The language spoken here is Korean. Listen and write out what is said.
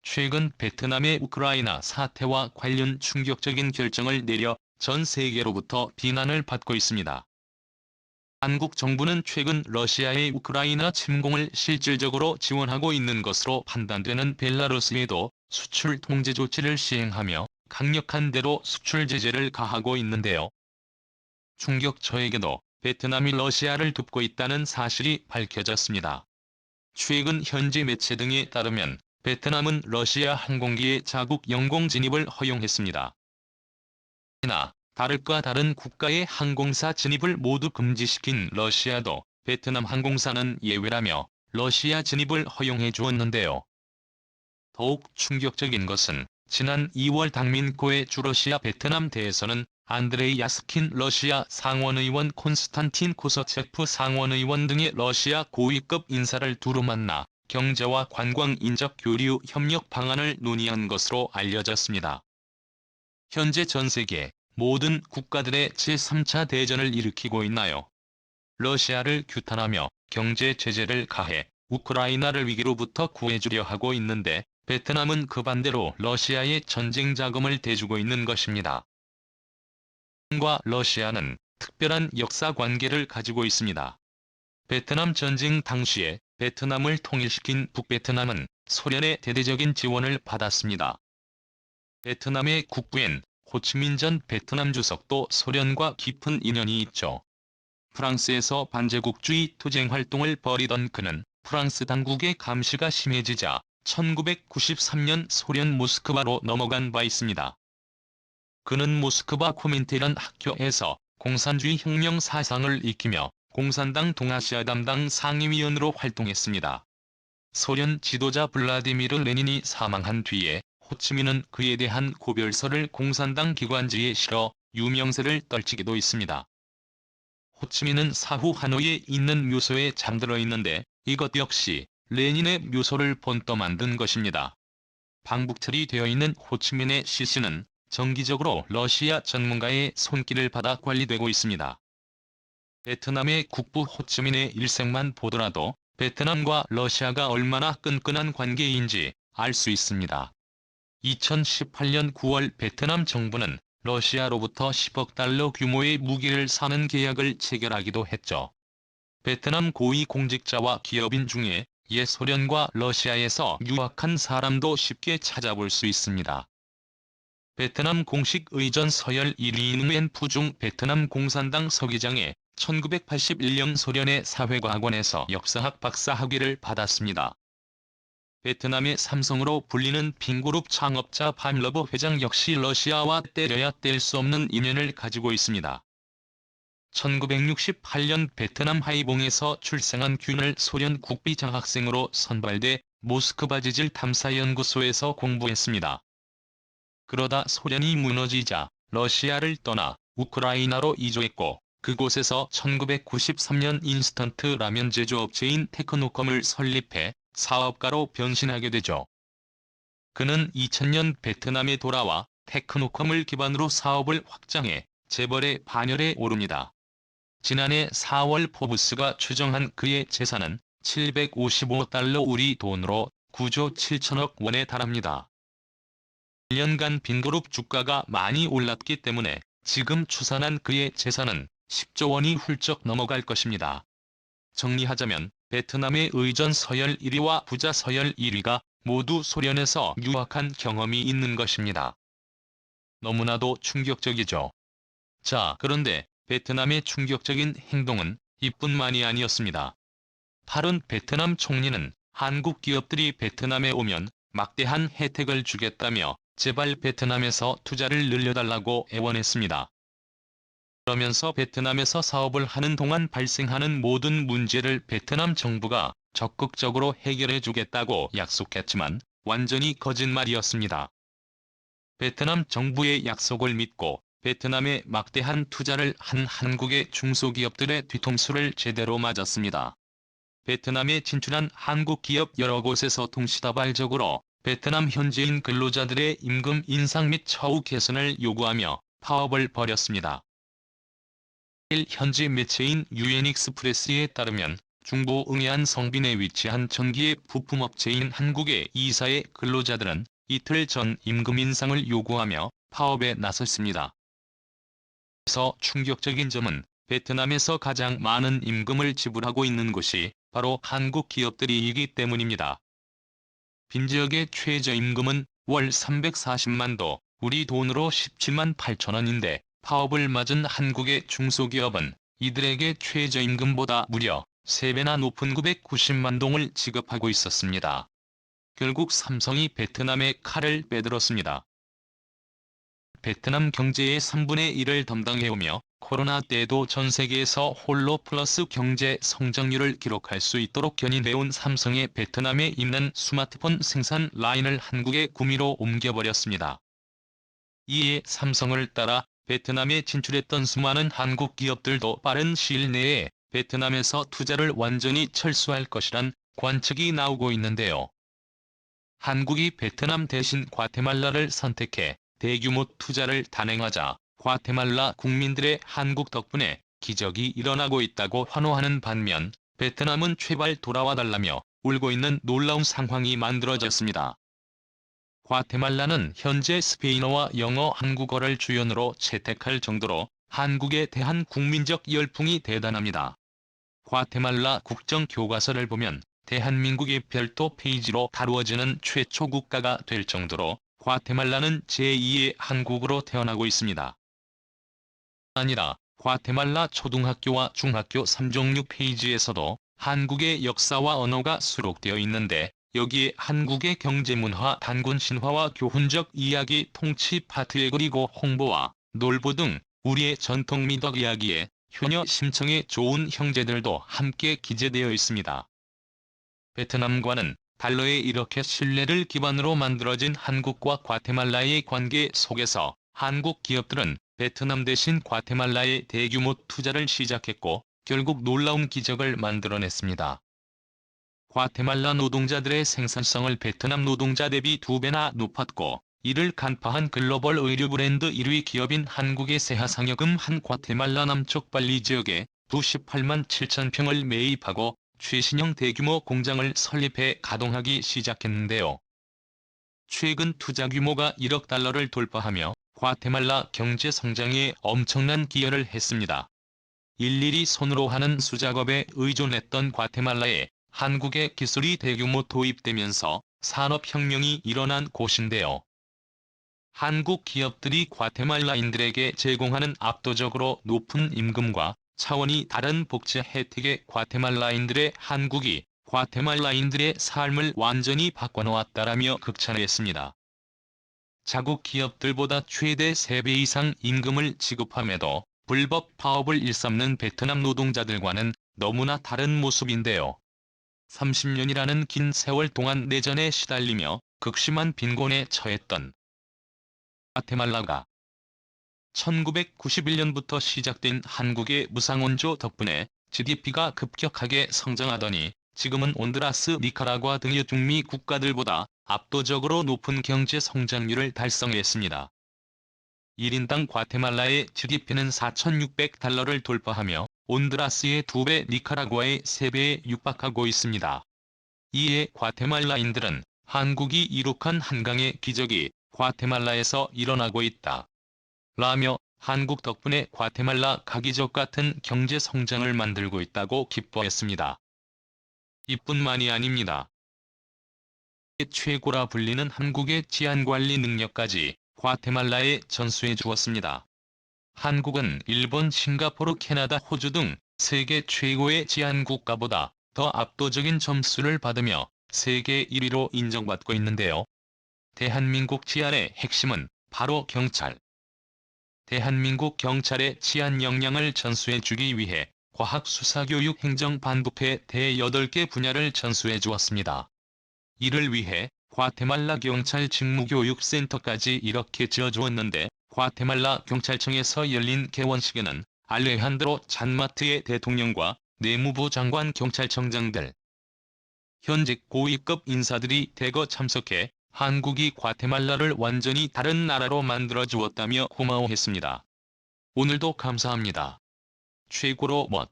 최근 베트남의 우크라이나 사태와 관련 충격적인 결정을 내려 전 세계로부터 비난을 받고 있습니다. 한국 정부는 최근 러시아의 우크라이나 침공을 실질적으로 지원하고 있는 것으로 판단되는 벨라루스에도 수출 통제 조치를 시행하며 강력한 대로 수출 제재를 가하고 있는데요. 충격적에게도 베트남이 러시아를 돕고 있다는 사실이 밝혀졌습니다. 최근 현지 매체 등에 따르면 베트남은 러시아 항공기의 자국 영공 진입을 허용했습니다. 이나 다를까 다른 국가의 항공사 진입을 모두 금지시킨 러시아도 베트남 항공사는 예외라며 러시아 진입을 허용해 주었는데요. 더욱 충격적인 것은 지난 2월 당민코의 주러시아 베트남 대에서는 안드레이 야스킨 러시아 상원의원 콘스탄틴 코서체프 상원의원 등의 러시아 고위급 인사를 두루 만나 경제와 관광 인적 교류 협력 방안을 논의한 것으로 알려졌습니다. 현재 전 세계 모든 국가들의 제3차 대전을 일으키고 있나요? 러시아를 규탄하며 경제 제재를 가해 우크라이나를 위기로부터 구해주려 하고 있는데 베트남은 그 반대로 러시아의 전쟁 자금을 대주고 있는 것입니다. 베트남과 러시아는 특별한 역사 관계를 가지고 있습니다. 베트남 전쟁 당시에 베트남을 통일시킨 북베트남은 소련의 대대적인 지원을 받았습니다. 베트남의 국부인 호치민 전 베트남 주석도 소련과 깊은 인연이 있죠. 프랑스에서 반제국주의 투쟁 활동을 벌이던 그는 프랑스 당국의 감시가 심해지자 1993년 소련 모스크바로 넘어간 바 있습니다. 그는 모스크바 코민테란 학교에서 공산주의 혁명 사상을 익히며 공산당 동아시아 담당 상임위원으로 활동했습니다. 소련 지도자 블라디미르 레닌이 사망한 뒤에 호치민은 그에 대한 고별서를 공산당 기관지에 실어 유명세를 떨치기도 했습니다. 호치민은 사후 하노이에 있는 묘소에 잠들어 있는데 이것 역시 레닌의 묘소를 본떠 만든 것입니다. 방북철이 되어 있는 호치민의 시신은 정기적으로 러시아 전문가의 손길을 받아 관리되고 있습니다. 베트남의 국부 호치민의 일생만 보더라도 베트남과 러시아가 얼마나 끈끈한 관계인지 알 수 있습니다. 2018년 9월 베트남 정부는 러시아로부터 10억 달러 규모의 무기를 사는 계약을 체결하기도 했죠. 베트남 고위 공직자와 기업인 중에 옛 소련과 러시아에서 유학한 사람도 쉽게 찾아볼 수 있습니다. 베트남 공식 의전 서열 1위인 웬 푸중 베트남 공산당 서기장에 1981년 소련의 사회과학원에서 역사학 박사 학위를 받았습니다. 베트남의 삼성으로 불리는 핑그룹 창업자 밤러버 회장 역시 러시아와 떼려야 뗄 수 없는 인연을 가지고 있습니다. 1968년 베트남 하이봉에서 출생한 균을 소련 국비 장학생으로 선발돼 모스크바 지질 탐사연구소에서 공부했습니다. 그러다 소련이 무너지자 러시아를 떠나 우크라이나로 이주했고 그곳에서 1993년 인스턴트 라면 제조업체인 테크노컴을 설립해 사업가로 변신하게 되죠. 그는 2000년 베트남에 돌아와 테크노컴을 기반으로 사업을 확장해 재벌의 반열에 오릅니다. 지난해 4월 포브스가 추정한 그의 재산은 755달러 우리 돈으로 9조 7천억 원에 달합니다. 1년간 빈그룹 주가가 많이 올랐기 때문에 지금 추산한 그의 재산은 10조 원이 훌쩍 넘어갈 것입니다. 정리하자면 베트남의 의전 서열 1위와 부자 서열 1위가 모두 소련에서 유학한 경험이 있는 것입니다. 너무나도 충격적이죠. 자, 그런데 베트남의 충격적인 행동은 이뿐만이 아니었습니다. 8은 베트남 총리는 한국 기업들이 베트남에 오면 막대한 혜택을 주겠다며 제발 베트남에서 투자를 늘려달라고 애원했습니다. 그러면서 베트남에서 사업을 하는 동안 발생하는 모든 문제를 베트남 정부가 적극적으로 해결해 주겠다고 약속했지만 완전히 거짓말이었습니다. 베트남 정부의 약속을 믿고 베트남에 막대한 투자를 한 한국의 중소기업들의 뒤통수를 제대로 맞았습니다. 베트남에 진출한 한국 기업 여러 곳에서 동시다발적으로 베트남 현지인 근로자들의 임금 인상 및 처우 개선을 요구하며 파업을 벌였습니다. 현지 매체인 유엔익스프레스에 따르면 중부 응해안 성빈에 위치한 전기의 부품업체인 한국의 이사의 근로자들은 이틀 전 임금 인상을 요구하며 파업에 나섰습니다. 그래서 충격적인 점은 베트남에서 가장 많은 임금을 지불하고 있는 곳이 바로 한국 기업들이기 때문입니다. 빈지역의 최저임금은 월 340만 도, 우리 돈으로 17만 8천 원인데 파업을 맞은 한국의 중소기업은 이들에게 최저임금보다 무려 3배나 높은 990만 동을 지급하고 있었습니다. 결국 삼성이 베트남에 칼을 빼들었습니다. 베트남 경제의 3분의 1을 담당해오며 코로나 때에도 전 세계에서 홀로 플러스 경제 성장률을 기록할 수 있도록 견인해온 삼성의 베트남에 있는 스마트폰 생산 라인을 한국의 구미로 옮겨버렸습니다. 이에 삼성을 따라 베트남에 진출했던 수많은 한국 기업들도 빠른 시일 내에 베트남에서 투자를 완전히 철수할 것이란 관측이 나오고 있는데요. 한국이 베트남 대신 과테말라를 선택해 대규모 투자를 단행하자 과테말라 국민들의 한국 덕분에 기적이 일어나고 있다고 환호하는 반면 베트남은 제발 돌아와달라며 울고 있는 놀라운 상황이 만들어졌습니다. 과테말라는 현재 스페인어와 영어, 한국어를 주연으로 채택할 정도로 한국에 대한 국민적 열풍이 대단합니다. 과테말라 국정교과서를 보면 대한민국이 별도 페이지로 다루어지는 최초 국가가 될 정도로 과테말라는 제2의 한국으로 태어나고 있습니다. 아니라 과테말라 초등학교와 중학교 3종류 페이지에서도 한국의 역사와 언어가 수록되어 있는데 여기에 한국의 경제문화, 단군 신화와 교훈적 이야기, 통치 파트에 그리고 홍보와 놀부 등 우리의 전통 미덕 이야기에 효녀 심청의 좋은 형제들도 함께 기재되어 있습니다. 베트남과는 달러에 이렇게 신뢰를 기반으로 만들어진 한국과 과테말라의 관계 속에서 한국 기업들은 베트남 대신 과테말라에 대규모 투자를 시작했고 결국 놀라운 기적을 만들어냈습니다. 과테말라 노동자들의 생산성을 베트남 노동자 대비 2배나 높았고 이를 간파한 글로벌 의류 브랜드 1위 기업인 한국의 세하 상여금 한 과테말라 남쪽 발리 지역에 98만 7천 평을 매입하고 최신형 대규모 공장을 설립해 가동하기 시작했는데요. 최근 투자 규모가 1억 달러를 돌파하며 과테말라 경제 성장에 엄청난 기여를 했습니다. 일일이 손으로 하는 수작업에 의존했던 과테말라에 한국의 기술이 대규모 도입되면서 산업혁명이 일어난 곳인데요. 한국 기업들이 과테말라인들에게 제공하는 압도적으로 높은 임금과 차원이 다른 복지 혜택에 과테말라인들의 한국이 과테말라인들의 삶을 완전히 바꿔놓았다라며 극찬했습니다. 자국 기업들보다 최대 3배 이상 임금을 지급함에도 불법 파업을 일삼는 베트남 노동자들과는 너무나 다른 모습인데요. 30년이라는 긴 세월 동안 내전에 시달리며 극심한 빈곤에 처했던 과테말라가 1991년부터 시작된 한국의 무상원조 덕분에 GDP가 급격하게 성장하더니 지금은 온두라스, 니카라과 등의 중미 국가들보다 압도적으로 높은 경제 성장률을 달성했습니다. 1인당 과테말라의 GDP는 4,600달러를 돌파하며 온두라스의 2배, 니카라과의 3배에 육박하고 있습니다. 이에 과테말라인들은 한국이 이룩한 한강의 기적이 과테말라에서 일어나고 있다. 라며 한국 덕분에 과테말라 가기적 같은 경제 성장을 만들고 있다고 기뻐했습니다. 이뿐만이 아닙니다. 최고라 불리는 한국의 치안관리 능력까지 과테말라에 전수해 주었습니다. 한국은 일본, 싱가포르, 캐나다, 호주 등 세계 최고의 치안국가보다 더 압도적인 점수를 받으며 세계 1위로 인정받고 있는데요. 대한민국 치안의 핵심은 바로 경찰. 대한민국 경찰의 치안 역량을 전수해 주기 위해 과학, 수사, 교육, 행정, 반부패 대 8개 분야를 전수해 주었습니다. 이를 위해 과테말라 경찰 직무교육센터까지 이렇게 지어주었는데 과테말라 경찰청에서 열린 개원식에는 알레한드로 잔마트의 대통령과 내무부 장관, 경찰청장들, 현직 고위급 인사들이 대거 참석해 한국이 과테말라를 완전히 다른 나라로 만들어 주었다며 고마워했습니다. 오늘도 감사합니다. 최고로 멋.